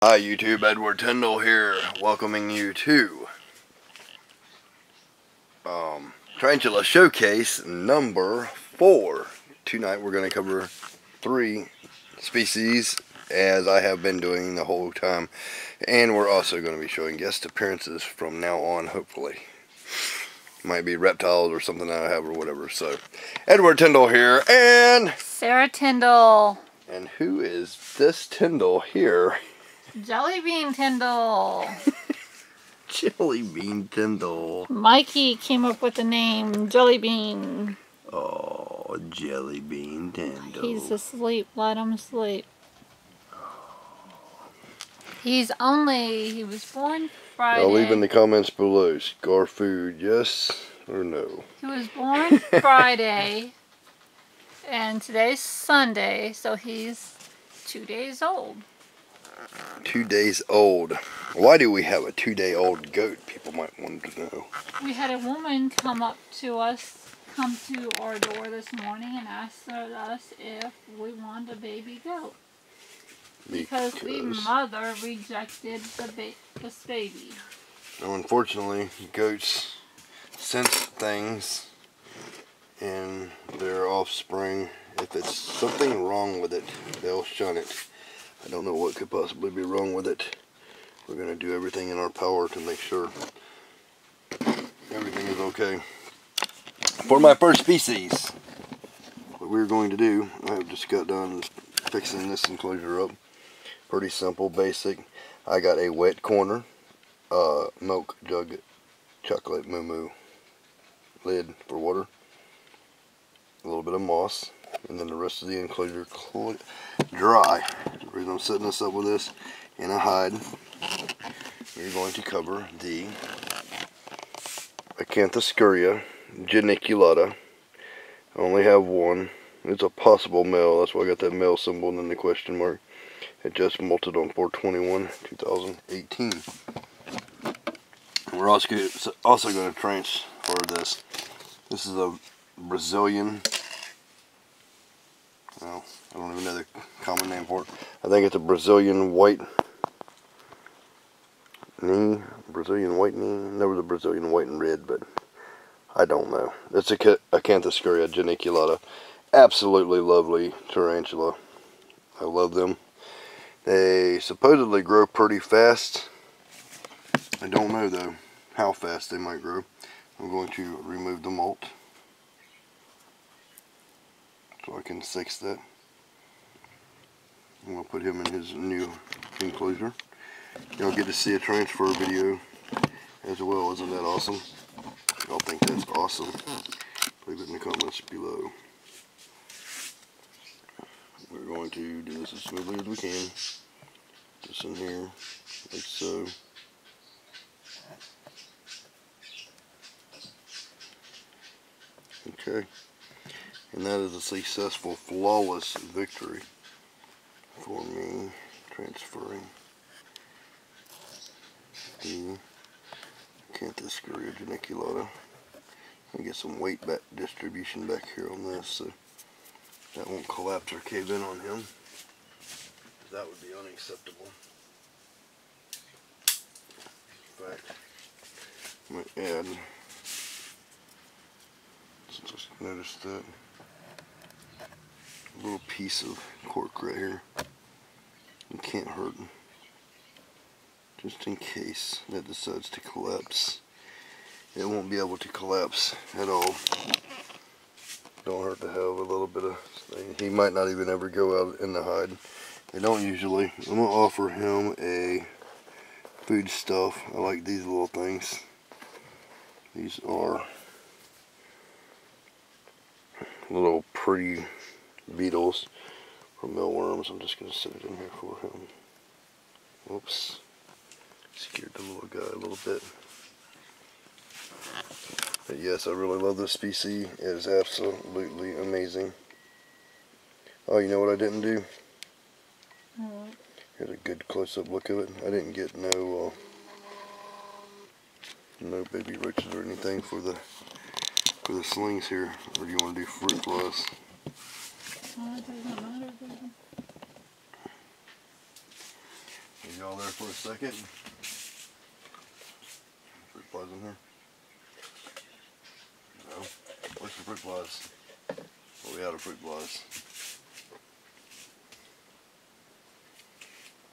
Hi YouTube, Edward Tyndall here, welcoming you to Tarantula Showcase number 4. Tonight we're going to cover 3 species, as I have been doing the whole time, and we're also going to be showing guest appearances from now on, hopefully. Might be reptiles or something I have or whatever. So, Edward Tyndall here, and Sarah Tyndall. And who is this Tyndall here? Jelly Bean Tyndall. Jelly Bean Tyndall. Mikey came up with the name Jelly Bean. Oh, Jelly Bean Tyndall. He's asleep. Let him sleep. He was born Friday. I'll leave in the comments below. Scar food, yes or no? He was born Friday, and today's Sunday, so he's 2 days old. 2 days old. Why do we have a 2-day-old goat? People might want to know. We had a woman come to our door this morning and asked us if we wanted a baby goat. Because the mother rejected this baby. Now, unfortunately, goats sense things in their offspring. If it's something wrong with it, they'll shun it. I don't know what could possibly be wrong with it. We're going to do everything in our power to make sure everything is okay. For my first species, what we're going to do, I have just got done fixing this enclosure up. Pretty simple, basic. I got a wet corner, milk jug, chocolate moo lid for water, a little bit of moss, and then the rest of the enclosure dry. The reason I'm setting this up with this in a hide, we're going to cover the Acanthoscuria geniculata. I only have one. It's a possible male. That's why I got that male symbol and then the question mark. It just molted on 4/21/2018. We're also going to transfer this. This is a Brazilian. Well, I don't even know the common name for it. I think it's a Brazilian white knee. Brazilian white knee. There was a Brazilian white and red, but I don't know. It's a Acanthoscuria geniculata. Absolutely lovely tarantula. I love them. They supposedly grow pretty fast. I don't know though how fast they might grow. I'm going to remove the molt so I can fix that. I'm going to put him in his new enclosure. Y'all get to see a transfer video as well. Isn't that awesome? Y'all think that's awesome? Leave it in the comments below. We're going to do this as smoothly as we can. Just in here, like so. Okay. And that is a successful, flawless victory for me transferring the Acanthoscuria geniculata. I get some weight distribution back here on this, so that won't collapse or cave in on him. That would be unacceptable. In fact, I'm going to add, since I noticed that, a little piece of cork right here. It can't hurt, just in case that decides to collapse. It won't be able to collapse at all. Don't hurt to have a little bit of thing. He might not even ever go out in the hide. They don't usually. I'm going to offer him a food stuff. I like these little things. These are little pretty beetles or mealworms. I'm just going to set it in here for him. Whoops. Scared the little guy a little bit. But yes, I really love this species. It is absolutely amazing. Oh, you know what I didn't do? Here's a good close-up look of it. I didn't get no baby roaches or anything for the slings here. Or do you want to do fruit flies? It doesn't matter, y'all there for a second. Fruit flies in here? No. Where's the fruit flies? Well, we out of fruit flies.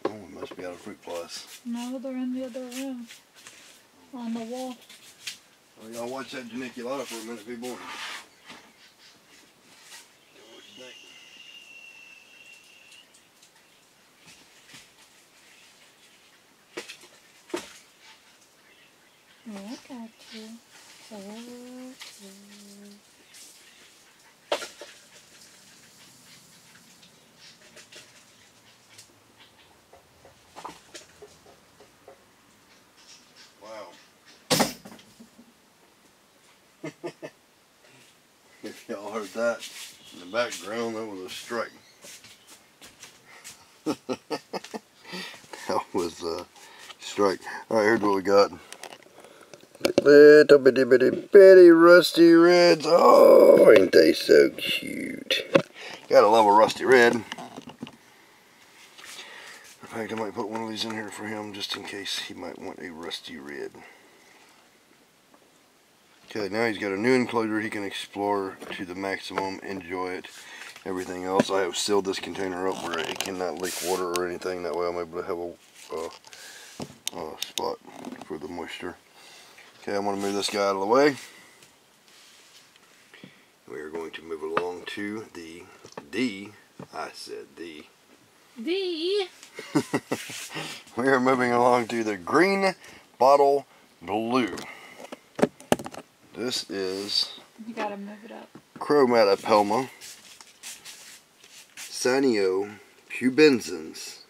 Oh, we must be out of fruit flies. No, they're in the other room. On the wall. Well, y'all watch that geniculata for a minute, people. I got you. Wow. If y'all heard that in the background, that was a strike. That was a strike. Alright, here's what we got. Little bitty rusty reds. Oh, ain't they so cute? Gotta love a rusty red. In fact, I might put one of these in here for him just in case he might want a rusty red. Okay, now he's got a new enclosure he can explore to the maximum, enjoy it. Everything else, I have sealed this container up where it cannot leak water or anything. That way I'm able to have a spot for the moisture. Okay, I'm going to move this guy out of the way. We are going to move along to the D. I said D. D. We are moving along to the green bottle blue. This is... You gotta move it up. Chromatopelma Sanio pubescens.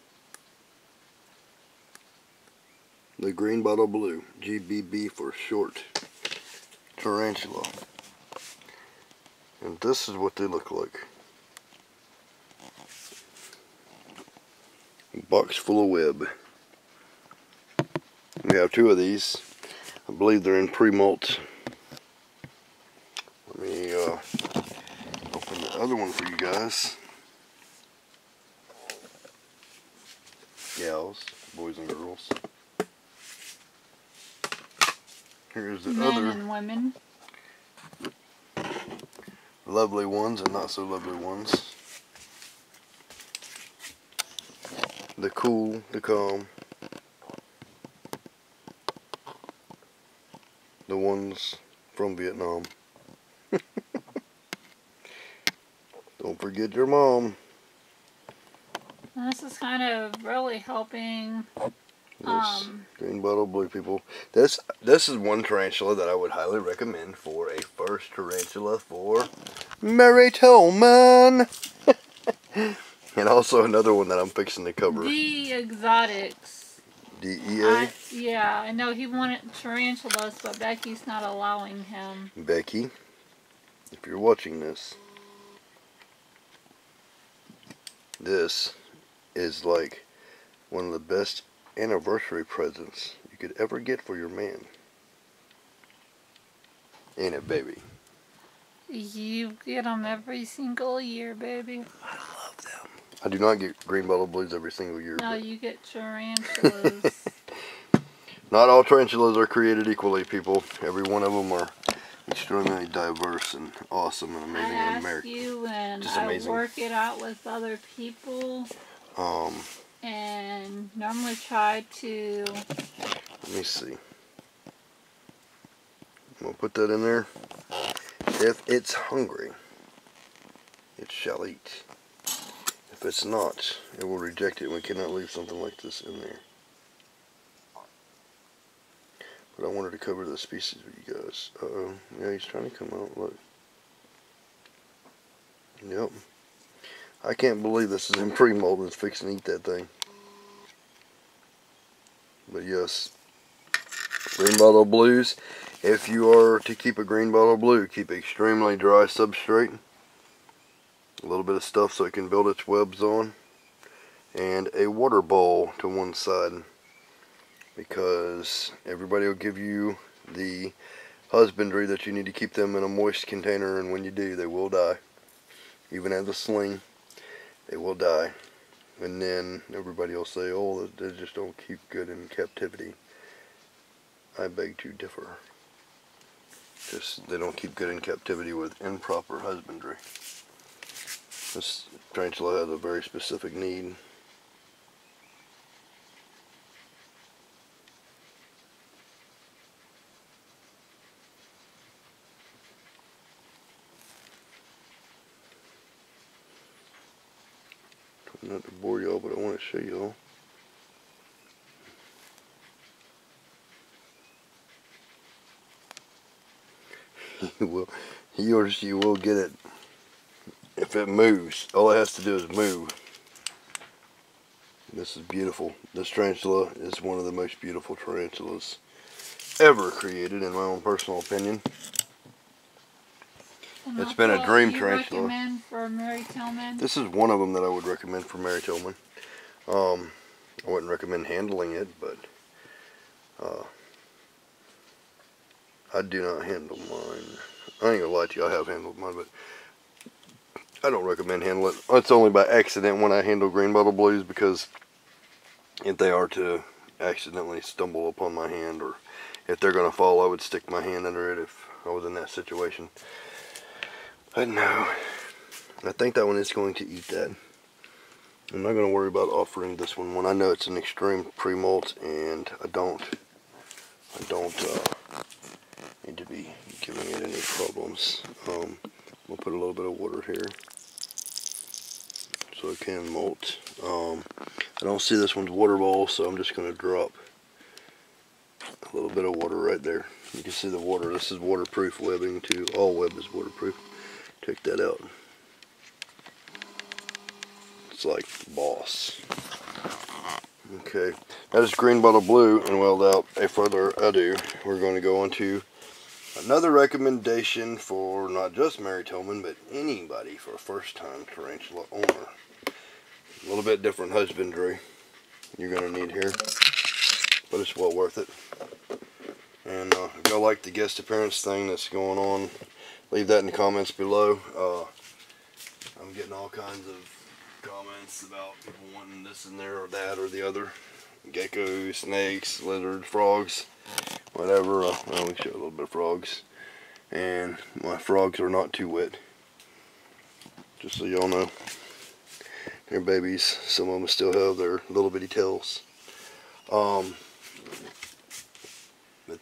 The green bottle blue, GBB for short. Tarantula. And this is what they look like. A box full of web. We have two of these. I believe they're in pre-molt. Let me open the other one for you guys. Gals, boys and girls. Here's the Men other and women. lovely ones and not so lovely ones. The cool, the calm. The ones from Vietnam. Don't forget your mom. This is kind of really helping. This green bottle blue, people. This is one tarantula that I would highly recommend for a first tarantula for Mary Tillman. And also another one that I'm fixing to cover. The exotics. DEA. Yeah, I know he wanted tarantulas, but Becky's not allowing him. Becky, if you're watching this, this is like one of the best anniversary presents you could ever get for your man. Ain't it, baby? You get them every single year, baby. I love them. I do not get green bottle blues every single year. No, you get tarantulas. Not all tarantulas are created equally, people. Every one of them are extremely diverse and awesome and amazing and American. You and just I amazing. work it out with other people. And normally try to... Let me see. I'm going to put that in there. If it's hungry, it shall eat. If it's not, it will reject it. We cannot leave something like this in there. But I wanted to cover the species with you guys. Uh-oh. Yeah, he's trying to come out. Look. Yep. I can't believe this is in pre-mold and it's fixing to eat that thing. But yes. Green bottle blues. If you are to keep a green bottle blue, keep extremely dry substrate. A little bit of stuff so it can build its webs on. And a water bowl to one side. Because everybody will give you the husbandry that you need to keep them in a moist container, and when you do, they will die. Even as a sling, they will die. And then everybody will say, oh, they just don't keep good in captivity. I beg to differ. Just they don't keep good in captivity with improper husbandry. This tarantula has a very specific need. Not to bore y'all, but I want to show y'all. He or she will get it if it moves. All it has to do is move. This is beautiful. This tarantula is one of the most beautiful tarantulas ever created, in my own personal opinion. And It's been a dream tarantula. Recommend for Mary Tillman? This is one of them that I would recommend for Mary Tillman. I wouldn't recommend handling it, but I do not handle mine. I ain't gonna lie to you, I have handled mine, but I don't recommend handling it. It's only by accident when I handle green bottle blues, because if they are to accidentally stumble upon my hand, or if they're gonna fall, I would stick my hand under it if I was in that situation. But no, I think that one is going to eat that. I'm not going to worry about offering this one when I know it's an extreme pre-molt, and I don't need to be giving it any problems. We'll put a little bit of water here so it can molt. I don't see this one's water bowl, so I'm just going to drop a little bit of water right there. You can see the water. This is waterproof webbing too. All web is waterproof. Check that out. It's like boss. Okay, that is green bottle blue, and without a further ado, we're going to go on to another recommendation for not just Mary Tillman, but anybody for a first-time tarantula owner. A little bit different husbandry you're going to need here, but it's well worth it. And if y'all like the guest appearance thing that's going on, leave that in the comments below. I'm getting all kinds of comments about people wanting this and there or that or the other. Geckos, snakes, lizards, frogs, whatever. Well, we show a little bit of frogs. And my frogs are not too wet. Just so y'all know. They're babies. Some of them still have their little bitty tails. But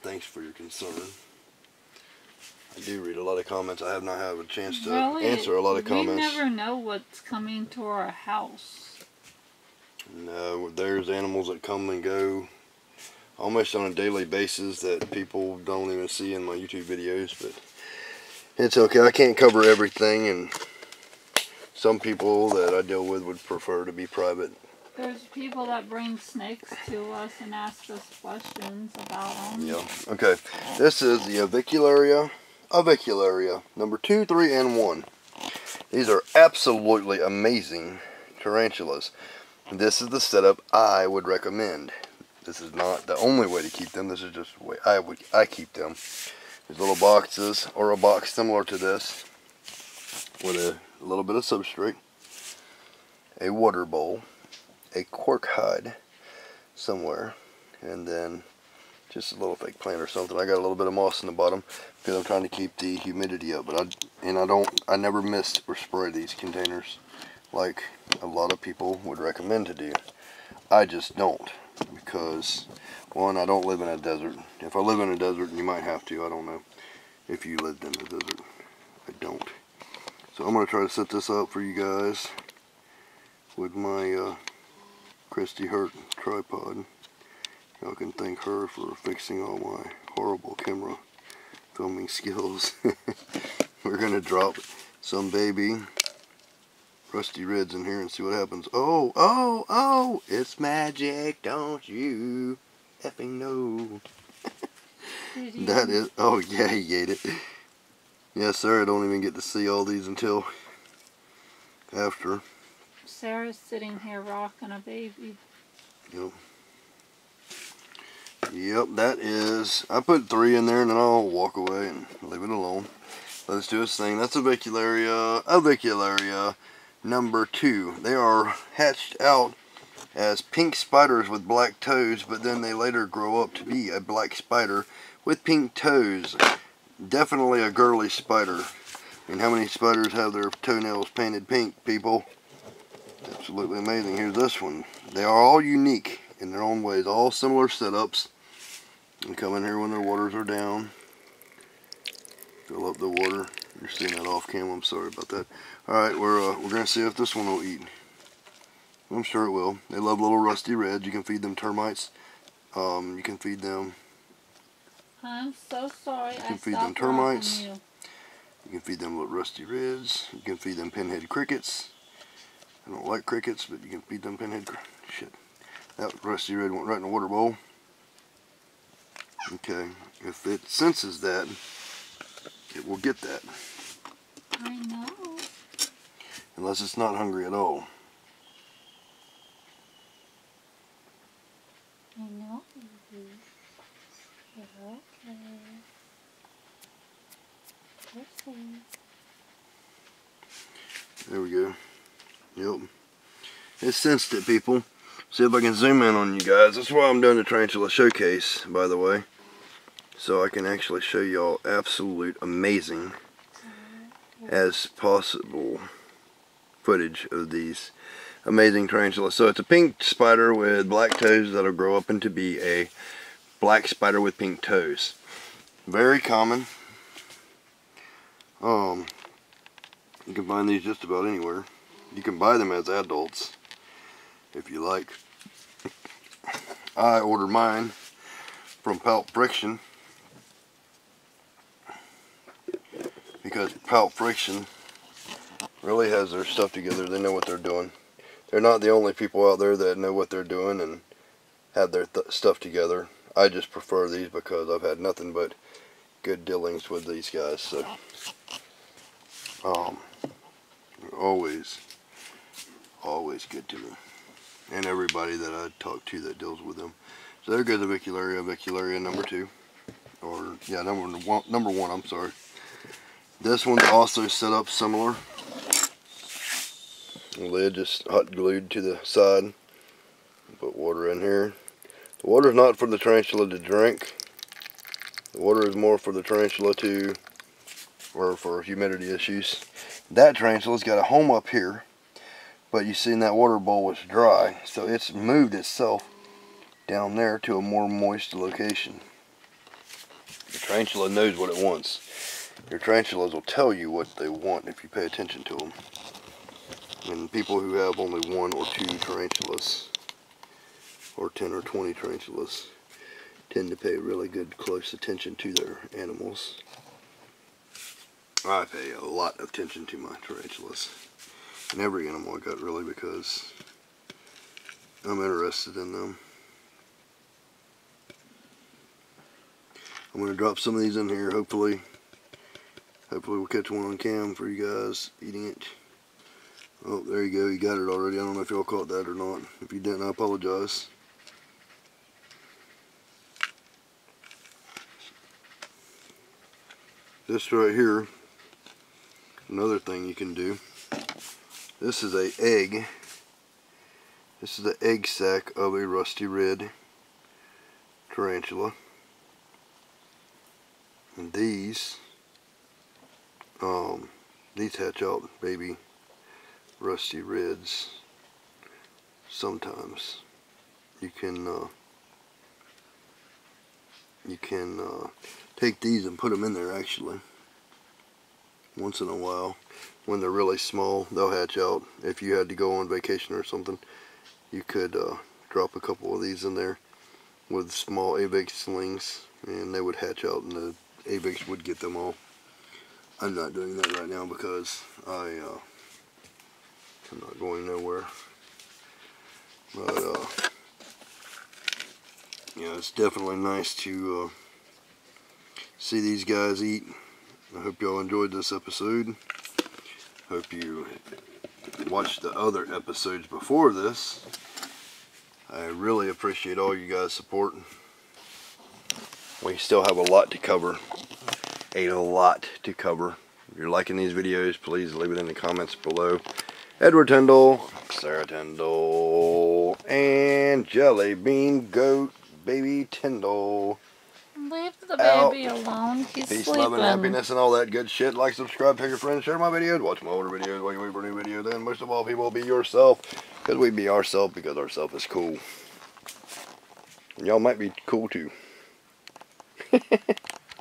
thanks for your concern. I do read a lot of comments. I have not had a chance to answer a lot of comments. We never know what's coming to our house. No, there's animals that come and go almost on a daily basis that people don't even see in my YouTube videos, but it's okay. I can't cover everything, and some people that I deal with would prefer to be private. There's people that bring snakes to us and ask us questions about them. Yeah, okay. This is the Avicularia, number 2, 3, and 1. These are absolutely amazing tarantulas. This is the setup I would recommend. This is not the only way to keep them. This is just the way I keep them. These little boxes, or a box similar to this, with a little bit of substrate, a water bowl, a cork hide somewhere, and then just a little fake plant or something. I got a little bit of moss in the bottom because I'm trying to keep the humidity up. But I never mist or spray these containers like a lot of people would recommend to do. I just don't, because one, I don't live in a desert. If I live in a desert, you might have to. I don't know if you lived in the desert. I don't. So I'm gonna try to set this up for you guys with my Christy Hurt tripod. Y'all can thank her for fixing all my horrible camera filming skills. We're gonna drop some baby Rusty Reds in here and see what happens. Oh, oh, oh! It's magic, don't you effing know? That is, oh yeah, he ate it. Yes, sir, I don't even get to see all these until after. Sarah's sitting here rocking a baby. Yep. Yep, that is, I put 3 in there and then I'll walk away and leave it alone. Let's do this thing. That's Avicularia. number 2. They are hatched out as pink spiders with black toes, but then they later grow up to be a black spider with pink toes. Definitely a girly spider. I mean, how many spiders have their toenails painted pink, people? Absolutely amazing. Here's this one. They are all unique in their own ways, all similar setups. They come in here when their waters are down. Fill up the water. You're seeing that off camera. I'm sorry about that. Alright, we're going to see if this one will eat. I'm sure it will. They love little rusty reds. You can feed them termites. You can feed them... I'm so sorry. You can feed them termites. You can feed them little rusty reds. You can feed them pinhead crickets. I don't like crickets, but you can feed them pinhead crickets. Shit. That rusty red went right in the water bowl. Okay. If it senses that, it will get that. I know. Unless it's not hungry at all. I know. You're okay. There we go. Yep. It sensed it, people. See if I can zoom in on you guys. That's why I'm doing the tarantula showcase, by the way. So I can actually show y'all absolute amazing as possible footage of these amazing tarantulas. So it's a pink spider with black toes that'll grow up into be a black spider with pink toes. Very common. You can find these just about anywhere. You can buy them as adults if you like. I ordered mine from Pulp Friction because Pulp Friction really has their stuff together. They know what they're doing. They're not the only people out there that know what they're doing and have their stuff together. I just prefer these because I've had nothing but good dealings with these guys. So they're always good to me, and everybody that I talk to that deals with them. So there goes the Vicularia number 2, or yeah, number one. I'm sorry. This one's also set up similar. The lid just hot glued to the side. Put water in here. The water is not for the tarantula to drink. The water is more for the tarantula to, or for humidity issues. That tarantula's got a home up here, but you seen that water bowl was dry, so it's moved itself down there to a more moist location. The tarantula knows what it wants. Your tarantulas will tell you what they want if you pay attention to them. And people who have only 1 or 2 tarantulas, or 10 or 20 tarantulas, tend to pay really good close attention to their animals. I pay a lot of attention to my tarantulas. And every animal I got, really, because I'm interested in them. I'm going to drop some of these in here, hopefully we'll catch one on cam for you guys eating it. Oh, there you go, you got it already. I don't know if y'all caught that or not. If you didn't, I apologize. This right here, another thing you can do. This is a egg. This is the egg sac of a rusty red tarantula. And these hatch out baby rusty reds sometimes. You can take these and put them in there actually. Once in a while, when they're really small, they'll hatch out. If you had to go on vacation or something, you could drop a couple of these in there with small AVIX slings, and they would hatch out, and the AVIX would get them all. I'm not doing that right now because I'm not going nowhere. But yeah, it's definitely nice to see these guys eat. I hope y'all enjoyed this episode. Hope you watched the other episodes before this. I really appreciate all you guys' support. We still have a lot to cover. A lot to cover. If you're liking these videos, please leave it in the comments below. Edward Tyndall, Sarah Tyndall, and Jelly Bean Goat Baby Tyndall. Leave the baby alone. He's Peace, sleeping. love, and happiness, and all that good shit. Like, subscribe, tell your friends, share my videos, watch my older videos while you wait for new videos. And most of all, people, be yourself, because we be ourselves, because ourself is cool. And y'all might be cool too.